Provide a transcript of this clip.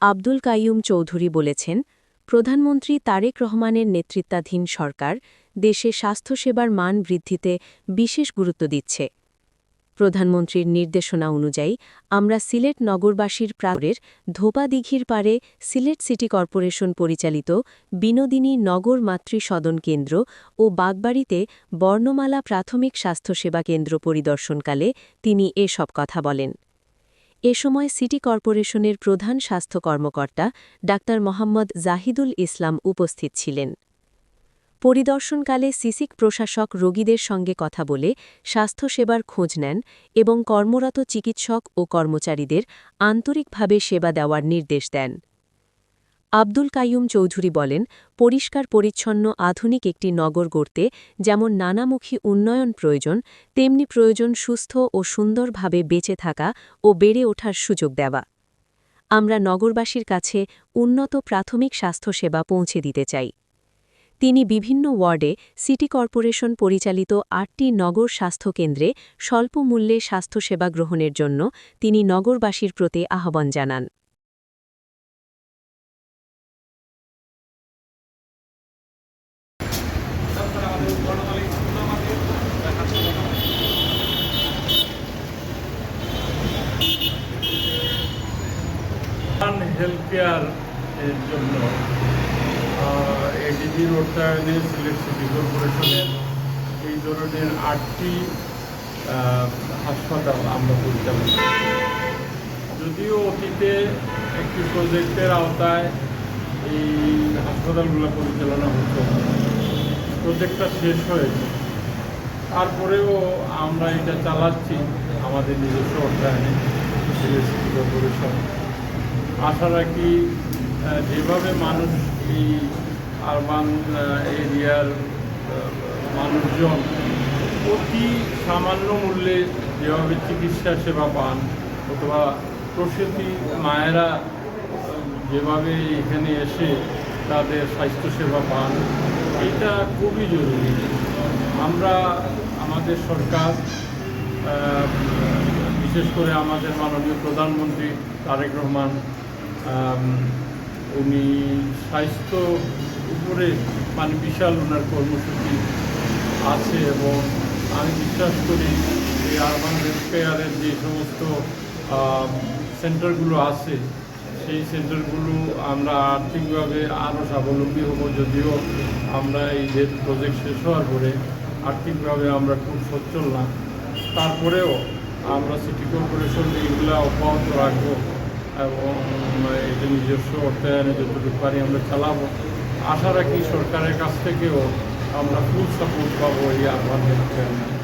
আব্দুল কাইয়ুম চৌধুরী বলেছেন, প্রধানমন্ত্রী তারেক রহমানের নেতৃত্বাধীন সরকার দেশে স্বাস্থ্যসেবার মান বৃদ্ধিতে বিশেষ গুরুত্ব দিচ্ছে। প্রধানমন্ত্রীর নির্দেশনা অনুযায়ী আমরা সিলেট নগরবাসীর প্রাণের ধোপা দিঘির পারে সিলেট সিটি কর্পোরেশন পরিচালিত বিনোদিনী নগর মাতৃ সদন কেন্দ্র ও বাগবাড়িতে বর্ণমালা প্রাথমিক স্বাস্থ্যসেবা কেন্দ্র পরিদর্শনকালে তিনি এসব কথা বলেন। এ সময় সিটি কর্পোরেশনের প্রধান স্বাস্থ্য কর্মকর্তা ডাক্তার মোহাম্মদ জাহিদুল ইসলাম উপস্থিত ছিলেন। পরিদর্শনকালে সিসিক প্রশাসক রোগীদের সঙ্গে কথা বলে স্বাস্থ্যসেবার খোঁজ নেন এবং কর্মরত চিকিৎসক ও কর্মচারীদের আন্তরিকভাবে সেবা দেওয়ার নির্দেশ দেন। আব্দুল কাইয়ুম চৌধুরী বলেন, পরিষ্কার পরিচ্ছন্ন আধুনিক একটি নগর গড়তে যেমন নানামুখী উন্নয়ন প্রয়োজন, তেমনি প্রয়োজন সুস্থ ও সুন্দরভাবে বেঁচে থাকা ও বেড়ে ওঠার সুযোগ দেওয়া। আমরা নগরবাসীর কাছে উন্নত প্রাথমিক স্বাস্থ্যসেবা পৌঁছে দিতে চাই। তিনি বিভিন্ন ওয়ার্ডে সিটি কর্পোরেশন পরিচালিত ৮টি নগর স্বাস্থ্যকেন্দ্রে স্বল্প মূল্যে স্বাস্থ্যসেবা গ্রহণের জন্য তিনি নগরবাসীর প্রতি আহ্বান জানান। হেলথ কেয়ার এর জন্য এডিজির অর্থায়নে সিলেট সিটি কর্পোরেশনের এই ধরনের 8টি হাসপাতাল আমরা পরিচালনা করি। যদিও অতীতে একটি প্রজেক্টের আওতায় এই হাসপাতালগুলো পরিচালনা হতো, প্রজেক্টটা শেষ হয়েছে, তারপরেও আমরা এটা চালাচ্ছি আমাদের নিজস্ব অর্থায়নে সিলেট সিটি কর্পোরেশন। আশা রাখি যেভাবে মানুষ এই আরবান এরিয়ার মানুষজন অতি সামান্য মূল্যে যেভাবে চিকিৎসা সেবা পান, অথবা প্রসূতি মায়েরা যেভাবে এখানে এসে তাদের স্বাস্থ্যসেবা পান, এটা খুবই জরুরি। আমরা আমাদের সরকার, বিশেষ করে আমাদের মাননীয় প্রধানমন্ত্রী তারেক রহমান, উনি স্বাস্থ্য উপরে বিশাল ওনার কর্মসূচি আছে, এবং আমি বিশ্বাস করি এই আরবান হেলথ কেয়ারের যে সমস্ত সেন্টারগুলো আছে, সেই সেন্টারগুলো আমরা আর্থিকভাবে আরও স্বাবলম্বী হব। যদিও আমরা এই যে প্রজেক্ট শেষ হওয়ার পরে আর্থিকভাবে আমরা খুব সচ্ছল না, তারপরেও আমরা সিটি কর্পোরেশন এইগুলো অব্যাহত রাখবো এবং এটা নিজস্ব অর্থায়নে যতটুকু পারি আমরা চালাবো। আশা রাখি সরকারের কাছ থেকেও আমরা ফুল সাপোর্ট পাবো এই আরবান হেলথ কেয়ার।